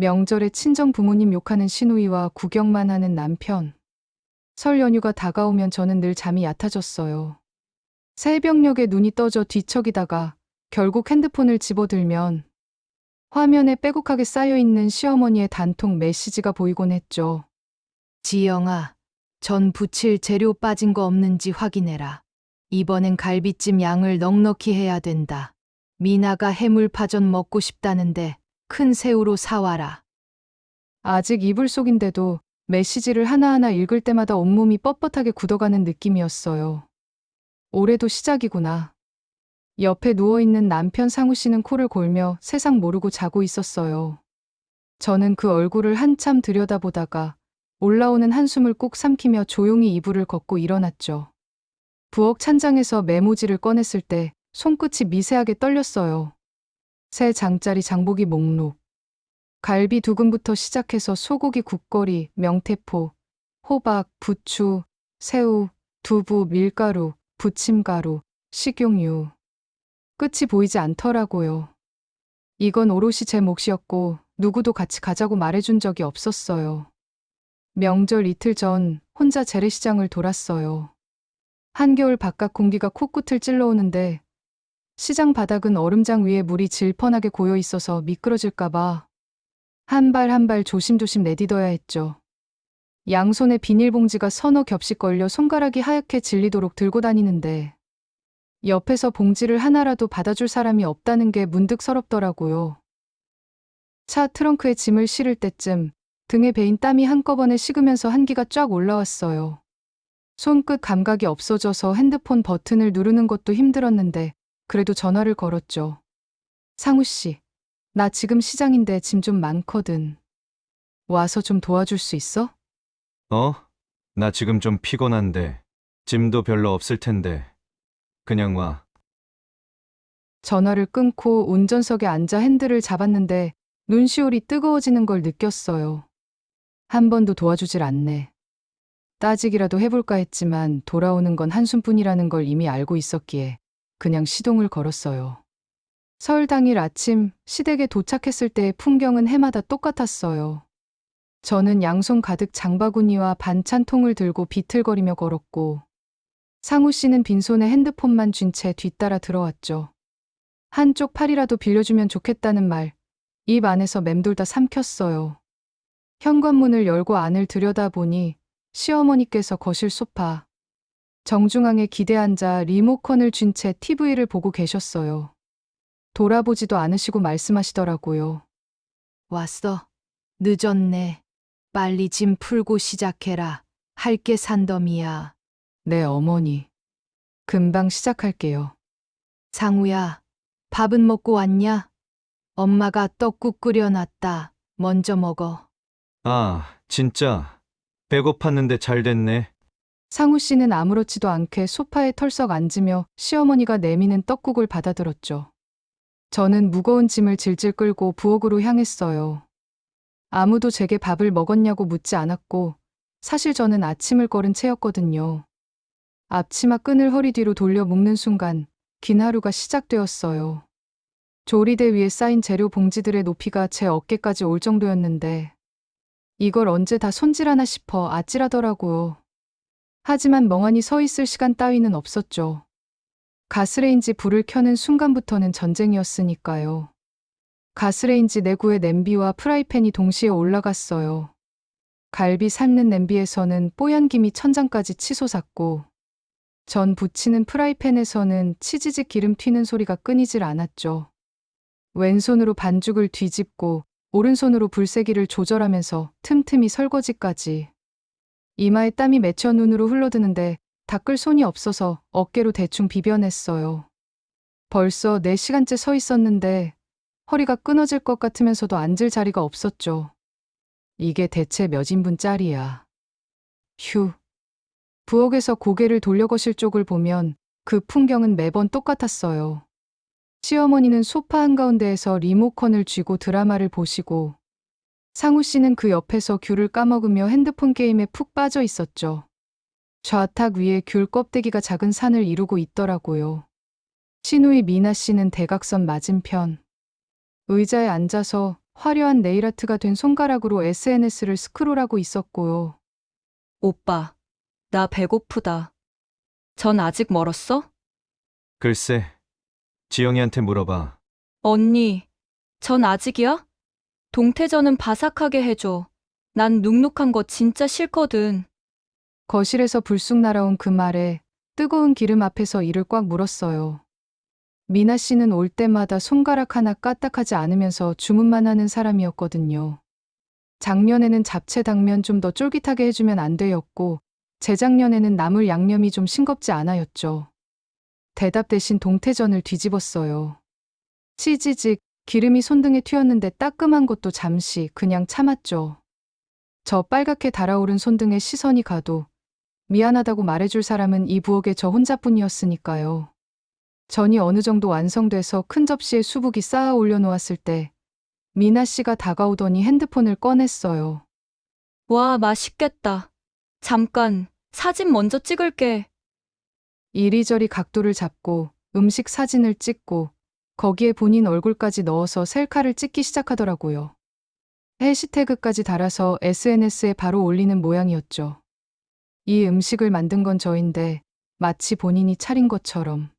명절에 친정 부모님 욕하는 시누이와 구경만 하는 남편. 설 연휴가 다가오면 저는 늘 잠이 얕아졌어요. 새벽녘에 눈이 떠져 뒤척이다가 결국 핸드폰을 집어들면 화면에 빼곡하게 쌓여있는 시어머니의 단통 메시지가 보이곤 했죠. 지영아, 전 부칠 재료 빠진 거 없는지 확인해라. 이번엔 갈비찜 양을 넉넉히 해야 된다. 미나가 해물파전 먹고 싶다는데 큰 새우로 사와라. 아직 이불 속인데도 메시지를 하나하나 읽을 때마다 온몸이 뻣뻣하게 굳어가는 느낌이었어요. 올해도 시작이구나. 옆에 누워있는 남편 상우 씨는 코를 골며 세상 모르고 자고 있었어요. 저는 그 얼굴을 한참 들여다보다가 올라오는 한숨을 꼭 삼키며 조용히 이불을 걷고 일어났죠. 부엌 찬장에서 메모지를 꺼냈을 때 손끝이 미세하게 떨렸어요. 새 장짜리 장보기 목록. 갈비 두근부터 시작해서 소고기 국거리, 명태포, 호박, 부추, 새우, 두부, 밀가루, 부침가루, 식용유. 끝이 보이지 않더라고요. 이건 오롯이 제 몫이었고 누구도 같이 가자고 말해준 적이 없었어요. 명절 이틀 전 혼자 재래시장을 돌았어요. 한겨울 바깥 공기가 코끝을 찔러오는데 시장 바닥은 얼음장 위에 물이 질펀하게 고여 있어서 미끄러질까봐 한 발 한 발 조심조심 내딛어야 했죠. 양손에 비닐봉지가 서너 겹씩 걸려 손가락이 하얗게 질리도록 들고 다니는데 옆에서 봉지를 하나라도 받아줄 사람이 없다는 게 문득 서럽더라고요. 차 트렁크에 짐을 실을 때쯤 등에 배인 땀이 한꺼번에 식으면서 한기가 쫙 올라왔어요. 손끝 감각이 없어져서 핸드폰 버튼을 누르는 것도 힘들었는데 그래도 전화를 걸었죠. 상우 씨, 나 지금 시장인데 짐 좀 많거든. 와서 좀 도와줄 수 있어? 나 지금 좀 피곤한데 짐도 별로 없을 텐데 그냥 와. 전화를 끊고 운전석에 앉아 핸들을 잡았는데 눈시울이 뜨거워지는 걸 느꼈어요. 한 번도 도와주질 않네. 따지기라도 해볼까 했지만 돌아오는 건 한숨뿐이라는 걸 이미 알고 있었기에 그냥 시동을 걸었어요. 설 당일 아침 시댁에 도착했을 때의 풍경은 해마다 똑같았어요. 저는 양손 가득 장바구니와 반찬통을 들고 비틀거리며 걸었고 상우 씨는 빈손에 핸드폰만 쥔 채 뒤따라 들어왔죠. 한쪽 팔이라도 빌려주면 좋겠다는 말, 입 안에서 맴돌다 삼켰어요. 현관문을 열고 안을 들여다보니 시어머니께서 거실 소파, 정중앙에 기대 앉아 리모컨을 쥔 채 TV를 보고 계셨어요. 돌아보지도 않으시고 말씀하시더라고요. 왔어. 늦었네. 빨리 짐 풀고 시작해라. 할 게 산더미야. 네, 어머니. 금방 시작할게요. 상우야, 밥은 먹고 왔냐? 엄마가 떡국 끓여놨다. 먼저 먹어. 진짜 배고팠는데 잘 됐네. 상우 씨는 아무렇지도 않게 소파에 털썩 앉으며 시어머니가 내미는 떡국을 받아들었죠. 저는 무거운 짐을 질질 끌고 부엌으로 향했어요. 아무도 제게 밥을 먹었냐고 묻지 않았고 사실 저는 아침을 거른 채였거든요. 앞치마 끈을 허리 뒤로 돌려 묶는 순간 긴 하루가 시작되었어요. 조리대 위에 쌓인 재료 봉지들의 높이가 제 어깨까지 올 정도였는데 이걸 언제 다 손질하나 싶어 아찔하더라고요. 하지만 멍하니 서 있을 시간 따위는 없었죠. 가스레인지 불을 켜는 순간부터는 전쟁이었으니까요. 가스레인지 내구에 냄비와 프라이팬이 동시에 올라갔어요. 갈비 삶는 냄비에서는 뽀얀 김이 천장까지 치솟았고 전 부치는 프라이팬에서는 치지직 기름 튀는 소리가 끊이질 않았죠. 왼손으로 반죽을 뒤집고 오른손으로 불세기를 조절하면서 틈틈이 설거지까지. 이마에 땀이 맺혀 눈으로 흘러드는데 닦을 손이 없어서 어깨로 대충 비벼냈어요. 벌써 4시간째 서 있었는데 허리가 끊어질 것 같으면서도 앉을 자리가 없었죠. 이게 대체 몇 인분짜리야. 휴. 부엌에서 고개를 돌려 거실 쪽을 보면 그 풍경은 매번 똑같았어요. 시어머니는 소파 한가운데에서 리모컨을 쥐고 드라마를 보시고 상우 씨는 그 옆에서 귤을 까먹으며 핸드폰 게임에 푹 빠져 있었죠. 좌탁 위에 귤 껍데기가 작은 산을 이루고 있더라고요. 시누이 미나 씨는 대각선 맞은편 의자에 앉아서 화려한 네일아트가 된 손가락으로 SNS를 스크롤하고 있었고요. 오빠, 나 배고프다. 전 아직 멀었어? 글쎄, 지영이한테 물어봐. 언니, 전 아직이야? 동태전은 바삭하게 해줘. 난 눅눅한 거 진짜 싫거든. 거실에서 불쑥 날아온 그 말에 뜨거운 기름 앞에서 이를 꽉 물었어요. 미나 씨는 올 때마다 손가락 하나 까딱하지 않으면서 주문만 하는 사람이었거든요. 작년에는 잡채 당면 좀 더 쫄깃하게 해주면 안 돼였고, 재작년에는 나물 양념이 좀 싱겁지 않아였죠. 대답 대신 동태전을 뒤집었어요. 치지직, 기름이 손등에 튀었는데 따끔한 것도 잠시 그냥 참았죠. 저 빨갛게 달아오른 손등에 시선이 가도 미안하다고 말해줄 사람은 이 부엌에 저 혼자뿐이었으니까요. 전이 어느 정도 완성돼서 큰 접시에 수북이 쌓아 올려놓았을 때 미나 씨가 다가오더니 핸드폰을 꺼냈어요. 와, 맛있겠다. 잠깐, 사진 먼저 찍을게. 이리저리 각도를 잡고 음식 사진을 찍고 거기에 본인 얼굴까지 넣어서 셀카를 찍기 시작하더라고요. 해시태그까지 달아서 SNS에 바로 올리는 모양이었죠. 이 음식을 만든 건 저인데 마치 본인이 차린 것처럼.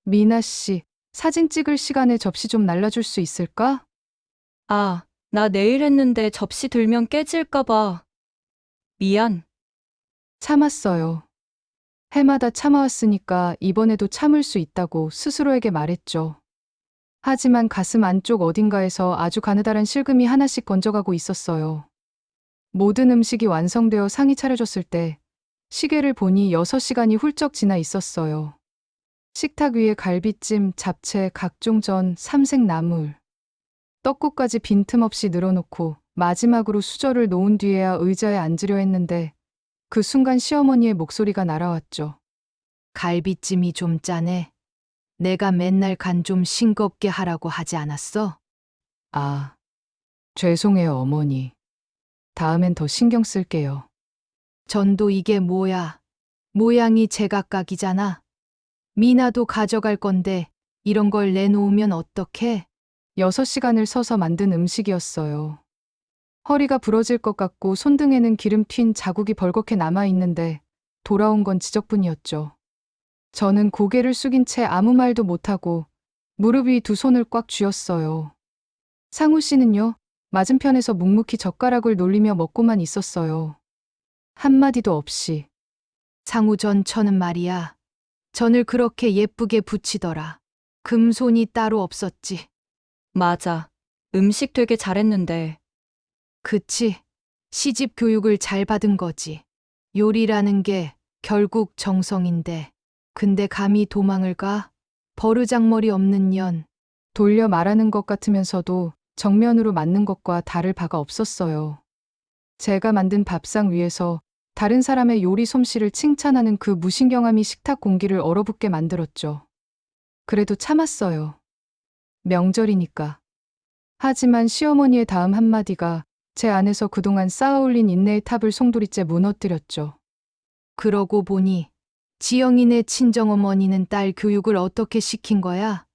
미나 씨, 사진 찍을 시간에 접시 좀 날라줄 수 있을까? 아, 나 내일 했는데 접시 들면 깨질까봐. 미안. 참았어요. 해마다 참아왔으니까 이번에도 참을 수 있다고 스스로에게 말했죠. 하지만 가슴 안쪽 어딘가에서 아주 가느다란 실금이 하나씩 건져가고 있었어요. 모든 음식이 완성되어 상이 차려졌을 때 시계를 보니 6시간이 훌쩍 지나 있었어요. 식탁 위에 갈비찜, 잡채, 각종 전, 삼색나물, 떡국까지 빈틈없이 늘어놓고 마지막으로 수저를 놓은 뒤에야 의자에 앉으려 했는데 그 순간 시어머니의 목소리가 날아왔죠. 갈비찜이 좀 짜네. 내가 맨날 간 좀 싱겁게 하라고 하지 않았어? 아, 죄송해요, 어머니. 다음엔 더 신경 쓸게요. 전도 이게 뭐야? 모양이 제각각이잖아. 미나도 가져갈 건데 이런 걸 내놓으면 어떡해? 6시간을 서서 만든 음식이었어요. 허리가 부러질 것 같고 손등에는 기름 튄 자국이 벌겋게 남아있는데 돌아온 건 지적뿐이었죠. 저는 고개를 숙인 채 아무 말도 못하고 무릎 위 두 손을 꽉 쥐었어요. 상우 씨는요, 맞은편에서 묵묵히 젓가락을 놀리며 먹고만 있었어요. 한마디도 없이. 상우 전처는 말이야. 전을 그렇게 예쁘게 붙이더라. 금손이 따로 없었지. 맞아. 음식 되게 잘했는데. 그치. 시집 교육을 잘 받은 거지. 요리라는 게 결국 정성인데. 근데 감히 도망을 가? 버르장머리 없는 년. 돌려 말하는 것 같으면서도 정면으로 맞는 것과 다를 바가 없었어요. 제가 만든 밥상 위에서 다른 사람의 요리 솜씨를 칭찬하는 그 무신경함이 식탁 공기를 얼어붙게 만들었죠. 그래도 참았어요. 명절이니까. 하지만 시어머니의 다음 한마디가 제 안에서 그동안 쌓아올린 인내의 탑을 송두리째 무너뜨렸죠. 그러고 보니 지영이네 친정어머니는 딸 교육을 어떻게 시킨 거야?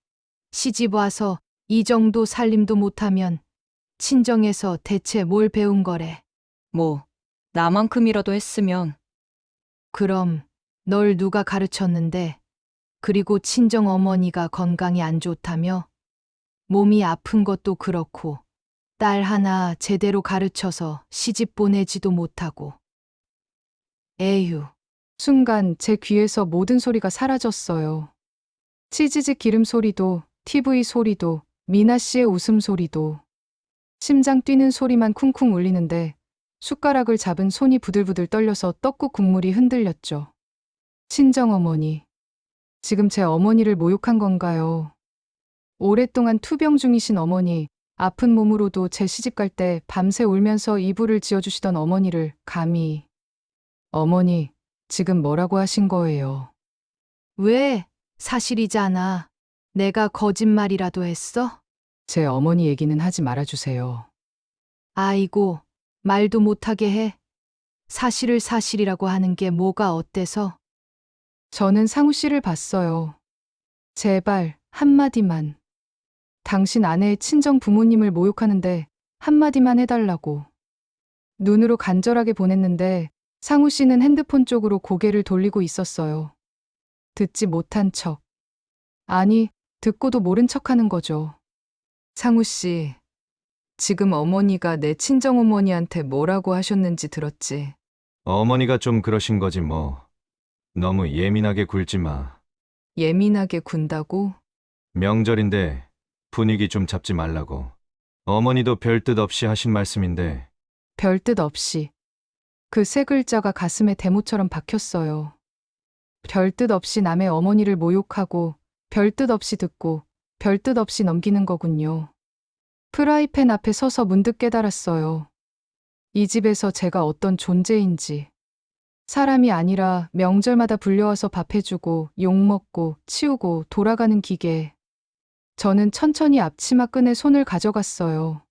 시집 와서 이 정도 살림도 못하면 친정에서 대체 뭘 배운 거래? 뭐, 나만큼이라도 했으면. 그럼 널 누가 가르쳤는데? 그리고 친정어머니가 건강이 안 좋다며? 몸이 아픈 것도 그렇고 딸 하나 제대로 가르쳐서 시집 보내지도 못하고. 에휴. 순간 제 귀에서 모든 소리가 사라졌어요. 치즈직 기름 소리도, TV 소리도, 미나 씨의 웃음 소리도. 심장 뛰는 소리만 쿵쿵 울리는데 숟가락을 잡은 손이 부들부들 떨려서 떡국 국물이 흔들렸죠. 친정어머니. 지금 제 어머니를 모욕한 건가요? 오랫동안 투병 중이신 어머니, 아픈 몸으로도 제 시집 갈 때 밤새 울면서 이불을 지어주시던 어머니를 감히. 어머니, 지금 뭐라고 하신 거예요? 왜? 사실이잖아. 내가 거짓말이라도 했어? 제 어머니 얘기는 하지 말아주세요. 아이고, 말도 못하게 해. 사실을 사실이라고 하는 게 뭐가 어때서? 저는 상우 씨를 봤어요. 제발, 한마디만. 당신 아내의 친정 부모님을 모욕하는데 한마디만 해달라고. 눈으로 간절하게 보냈는데 상우 씨는 핸드폰 쪽으로 고개를 돌리고 있었어요. 듣지 못한 척. 아니, 듣고도 모른 척 하는 거죠. 상우 씨, 지금 어머니가 내 친정어머니한테 뭐라고 하셨는지 들었지? 어머니가 좀 그러신 거지 뭐. 너무 예민하게 굴지 마. 예민하게 군다고? 명절인데 분위기 좀 잡지 말라고. 어머니도 별 뜻 없이 하신 말씀인데 별 뜻 없이. 그 세 글자가 가슴에 대모처럼 박혔어요. 별 뜻 없이 남의 어머니를 모욕하고 별 뜻 없이 듣고 별 뜻 없이 넘기는 거군요. 프라이팬 앞에 서서 문득 깨달았어요. 이 집에서 제가 어떤 존재인지. 사람이 아니라 명절마다 불려와서 밥 해주고 욕먹고 치우고 돌아가는 기계. 저는 천천히 앞치마 끈에 손을 가져갔어요.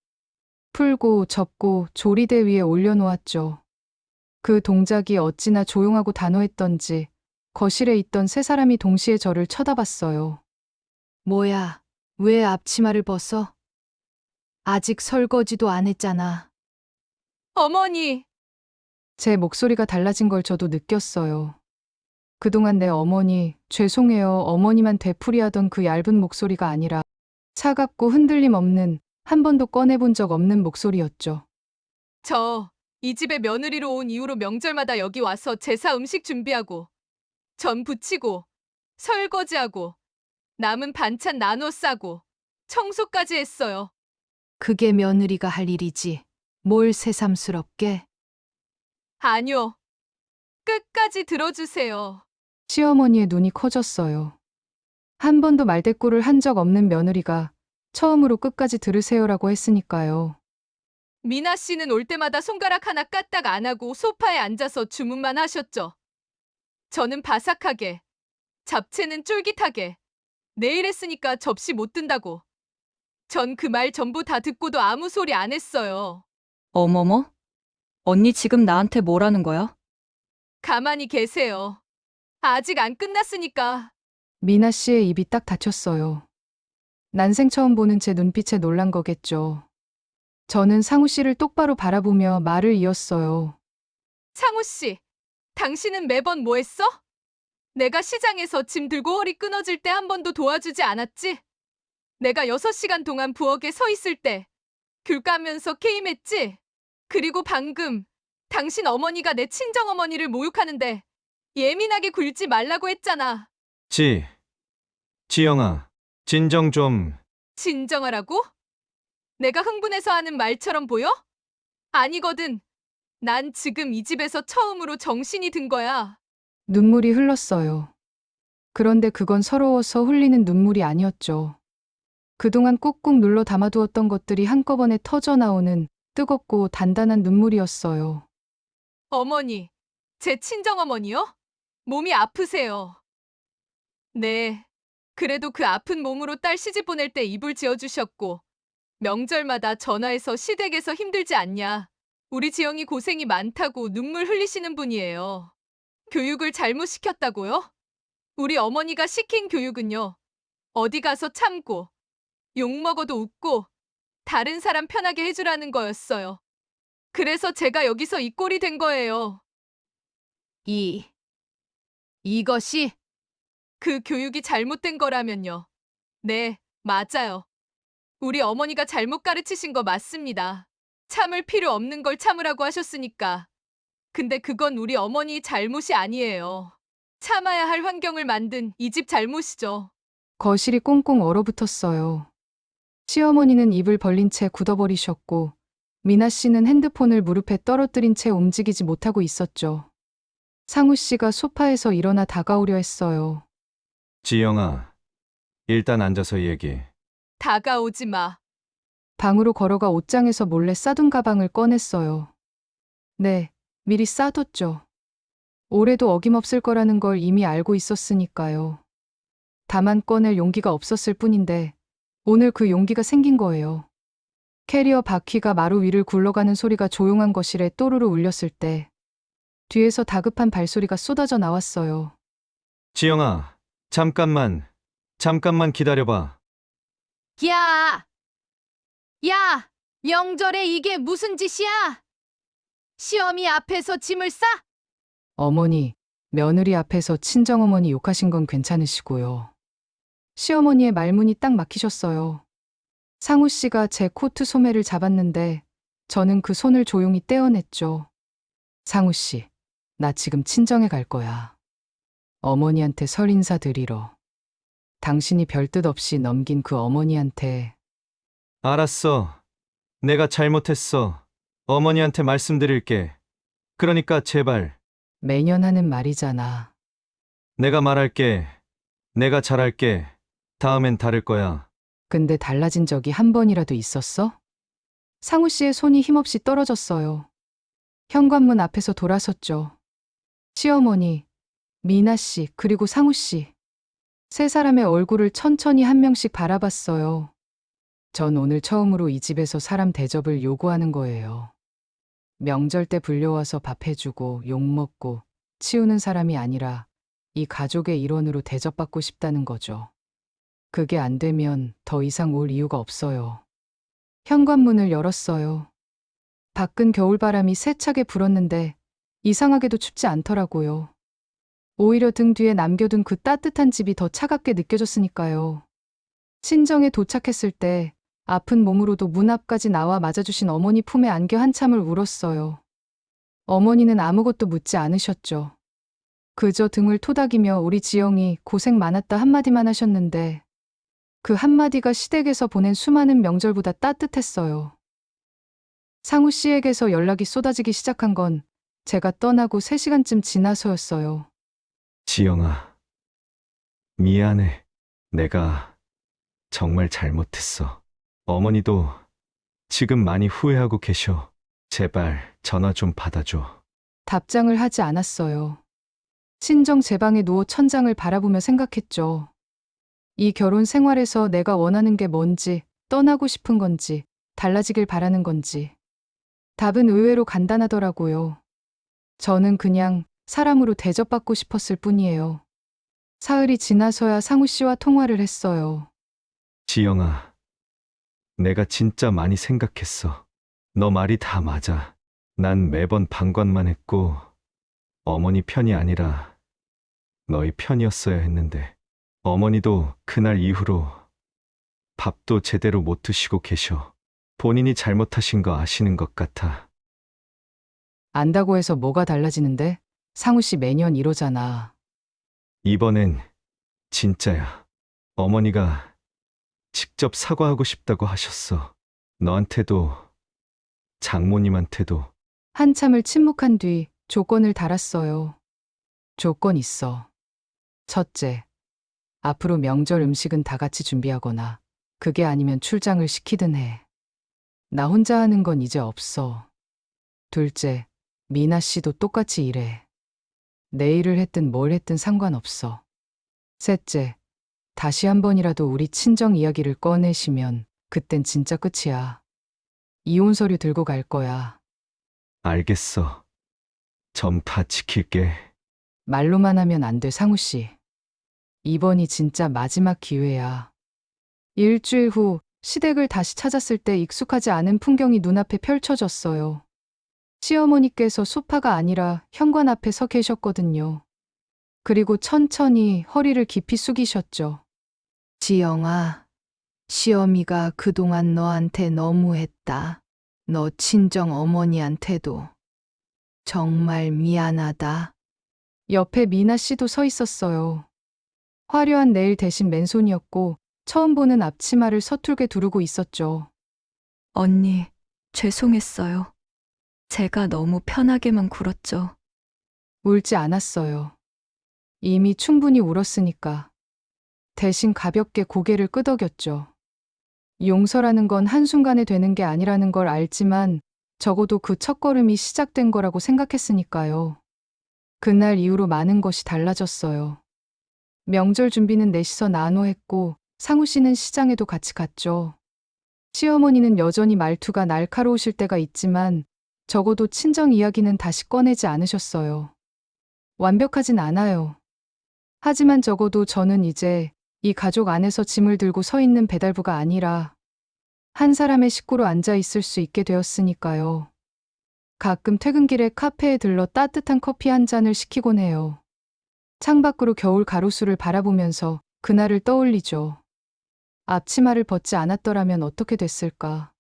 풀고 접고 조리대 위에 올려놓았죠. 그 동작이 어찌나 조용하고 단호했던지 거실에 있던 세 사람이 동시에 저를 쳐다봤어요. 뭐야, 왜 앞치마를 벗어? 아직 설거지도 안 했잖아. 어머니! 제 목소리가 달라진 걸 저도 느꼈어요. 그동안 내 어머니, 죄송해요, 어머니만 되풀이하던 그 얇은 목소리가 아니라 차갑고 흔들림 없는, 한 번도 꺼내본 적 없는 목소리였죠. 저 이 집에 며느리로 온 이후로 명절마다 여기 와서 제사 음식 준비하고 전 부치고 설거지하고 남은 반찬 나눠 싸고 청소까지 했어요. 그게 며느리가 할 일이지. 뭘 새삼스럽게. 아니요. 끝까지 들어주세요. 시어머니의 눈이 커졌어요. 한 번도 말대꾸를 한 적 없는 며느리가 처음으로 끝까지 들으세요라고 했으니까요. 미나 씨는 올 때마다 손가락 하나 까딱 안 하고 소파에 앉아서 주문만 하셨죠. 저는 바삭하게, 잡채는 쫄깃하게, 내일 했으니까 접시 못 든다고. 전 그 말 전부 다 듣고도 아무 소리 안 했어요. 어머머? 언니 지금 나한테 뭐라는 거야? 가만히 계세요. 아직 안 끝났으니까. 미나 씨의 입이 딱 닫혔어요. 난생 처음 보는 제 눈빛에 놀란 거겠죠. 저는 상우 씨를 똑바로 바라보며 말을 이었어요. 창우 씨, 당신은 매번 뭐 했어? 내가 시장에서 짐 들고 허리 끊어질 때 한 번도 도와주지 않았지? 내가 6시간 동안 부엌에 서 있을 때 귤 까면서 게임했지? 그리고 방금 당신 어머니가 내 친정어머니를 모욕하는데 예민하게 굴지 말라고 했잖아. 지영아, 진정 좀. 진정하라고? 내가 흥분해서 하는 말처럼 보여? 아니거든. 난 지금 이 집에서 처음으로 정신이 든 거야. 눈물이 흘렀어요. 그런데 그건 서러워서 흘리는 눈물이 아니었죠. 그동안 꾹꾹 눌러 담아두었던 것들이 한꺼번에 터져 나오는 뜨겁고 단단한 눈물이었어요. 어머니, 제 친정어머니요? 몸이 아프세요. 네. 그래도 그 아픈 몸으로 딸 시집 보낼 때 이불 지어주셨고, 명절마다 전화해서 시댁에서 힘들지 않냐. 우리 지영이 고생이 많다고 눈물 흘리시는 분이에요. 교육을 잘못 시켰다고요? 우리 어머니가 시킨 교육은요. 어디 가서 참고, 욕먹어도 웃고, 다른 사람 편하게 해주라는 거였어요. 그래서 제가 여기서 이 꼴이 된 거예요. 이것이 그 교육이 잘못된 거라면요. 네, 맞아요. 우리 어머니가 잘못 가르치신 거 맞습니다. 참을 필요 없는 걸 참으라고 하셨으니까. 근데 그건 우리 어머니 잘못이 아니에요. 참아야 할 환경을 만든 이 집 잘못이죠. 거실이 꽁꽁 얼어붙었어요. 시어머니는 입을 벌린 채 굳어버리셨고, 미나 씨는 핸드폰을 무릎에 떨어뜨린 채 움직이지 못하고 있었죠. 상우 씨가 소파에서 일어나 다가오려 했어요. 지영아, 일단 앉아서 얘기해. 다가오지 마. 방으로 걸어가 옷장에서 몰래 싸둔 가방을 꺼냈어요. 네, 미리 싸뒀죠. 올해도 어김없을 거라는 걸 이미 알고 있었으니까요. 다만 꺼낼 용기가 없었을 뿐인데 오늘 그 용기가 생긴 거예요. 캐리어 바퀴가 마루 위를 굴러가는 소리가 조용한 거실에 또르르 울렸을 때 뒤에서 다급한 발소리가 쏟아져 나왔어요. 지영아, 잠깐만 기다려봐. 야! 야! 명절에 이게 무슨 짓이야? 시어미 앞에서 짐을 싸? 어머니, 며느리 앞에서 친정어머니 욕하신 건 괜찮으시고요. 시어머니의 말문이 딱 막히셨어요. 상우 씨가 제 코트 소매를 잡았는데 저는 그 손을 조용히 떼어냈죠. 상우 씨, 나 지금 친정에 갈 거야. 어머니한테 설 인사 드리러. 당신이 별뜻 없이 넘긴 그 어머니한테. 알았어. 내가 잘못했어. 어머니한테 말씀드릴게. 그러니까 제발 매년 하는 말이잖아. 내가 말할게. 내가 잘할게. 다음엔 다를 거야. 근데 달라진 적이 한 번이라도 있었어? 상우 씨의 손이 힘없이 떨어졌어요. 현관문 앞에서 돌아섰죠. 시어머니, 미나 씨, 그리고 상우 씨. 세 사람의 얼굴을 천천히 한 명씩 바라봤어요. 전 오늘 처음으로 이 집에서 사람 대접을 요구하는 거예요. 명절 때 불려와서 밥 해주고 욕 먹고 치우는 사람이 아니라 이 가족의 일원으로 대접받고 싶다는 거죠. 그게 안 되면 더 이상 올 이유가 없어요. 현관문을 열었어요. 밖은 겨울바람이 세차게 불었는데 이상하게도 춥지 않더라고요. 오히려 등 뒤에 남겨둔 그 따뜻한 집이 더 차갑게 느껴졌으니까요. 친정에 도착했을 때 아픈 몸으로도 문 앞까지 나와 맞아주신 어머니 품에 안겨 한참을 울었어요. 어머니는 아무것도 묻지 않으셨죠. 그저 등을 토닥이며 우리 지영이 고생 많았다 한마디만 하셨는데 그 한마디가 시댁에서 보낸 수많은 명절보다 따뜻했어요. 상우 씨에게서 연락이 쏟아지기 시작한 건 제가 떠나고 3시간쯤 지나서였어요. 지영아. 미안해. 내가 정말 잘못했어. 어머니도 지금 많이 후회하고 계셔. 제발 전화 좀 받아줘. 답장을 하지 않았어요. 친정 제 방에 누워 천장을 바라보며 생각했죠. 이 결혼 생활에서 내가 원하는 게 뭔지, 떠나고 싶은 건지, 달라지길 바라는 건지. 답은 의외로 간단하더라고요. 저는 그냥 사람으로 대접받고 싶었을 뿐이에요. 사흘이 지나서야 상우 씨와 통화를 했어요. 지영아. 내가 진짜 많이 생각했어. 너 말이 다 맞아. 난 매번 방관만 했고 어머니 편이 아니라 너희 편이었어야 했는데 어머니도 그날 이후로 밥도 제대로 못 드시고 계셔. 본인이 잘못하신 거 아시는 것 같아. 안다고 해서 뭐가 달라지는데? 상우 씨 매년 이러잖아. 이번엔 진짜야. 어머니가 직접 사과하고 싶다고 하셨어. 너한테도 장모님한테도. 한참을 침묵한 뒤 조건을 달았어요. 조건 있어. 첫째, 앞으로 명절 음식은 다 같이 준비하거나 그게 아니면 출장을 시키든 해. 나 혼자 하는 건 이제 없어. 둘째, 미나 씨도 똑같이 일해. 내일을 했든 뭘 했든 상관없어. 셋째, 다시 한 번이라도 우리 친정 이야기를 꺼내시면 그땐 진짜 끝이야. 이혼 서류 들고 갈 거야. 알겠어. 점 다 지킬게. 말로만 하면 안 돼, 상우 씨. 이번이 진짜 마지막 기회야. 일주일 후 시댁을 다시 찾았을 때 익숙하지 않은 풍경이 눈앞에 펼쳐졌어요. 시어머니께서 소파가 아니라 현관 앞에 서 계셨거든요. 그리고 천천히 허리를 깊이 숙이셨죠. 지영아, 시어미가 그동안 너한테 너무했다. 너 친정 어머니한테도. 정말 미안하다. 옆에 미나 씨도 서 있었어요. 화려한 네일 대신 맨손이었고 처음 보는 앞치마를 서툴게 두르고 있었죠. 언니, 죄송했어요. 제가 너무 편하게만 굴었죠. 울지 않았어요. 이미 충분히 울었으니까. 대신 가볍게 고개를 끄덕였죠. 용서라는 건 한순간에 되는 게 아니라는 걸 알지만 적어도 그 첫걸음이 시작된 거라고 생각했으니까요. 그날 이후로 많은 것이 달라졌어요. 명절 준비는 넷이서 나눠 했고 상우 씨는 시장에도 같이 갔죠. 시어머니는 여전히 말투가 날카로우실 때가 있지만 적어도 친정 이야기는 다시 꺼내지 않으셨어요. 완벽하진 않아요. 하지만 적어도 저는 이제 이 가족 안에서 짐을 들고 서 있는 배달부가 아니라 한 사람의 식구로 앉아 있을 수 있게 되었으니까요. 가끔 퇴근길에 카페에 들러 따뜻한 커피 한 잔을 시키곤 해요. 창밖으로 겨울 가로수를 바라보면서 그날을 떠올리죠. 앞치마를 벗지 않았더라면 어떻게 됐을까?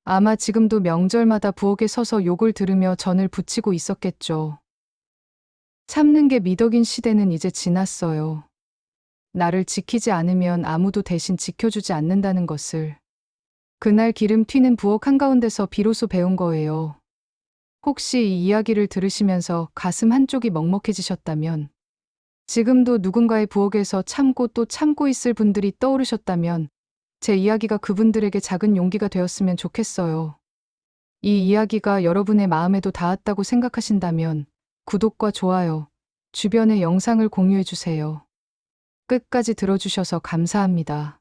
아마 지금도 명절마다 부엌에 서서 욕을 들으며 전을 부치고 있었겠죠. 참는 게 미덕인 시대는 이제 지났어요. 나를 지키지 않으면 아무도 대신 지켜주지 않는다는 것을. 그날 기름 튀는 부엌 한가운데서 비로소 배운 거예요. 혹시 이 이야기를 들으시면서 가슴 한쪽이 먹먹해지셨다면, 지금도 누군가의 부엌에서 참고 또 참고 있을 분들이 떠오르셨다면, 제 이야기가 그분들에게 작은 용기가 되었으면 좋겠어요. 이 이야기가 여러분의 마음에도 닿았다고 생각하신다면, 구독과 좋아요, 주변에 영상을 공유해 주세요. 끝까지 들어주셔서 감사합니다.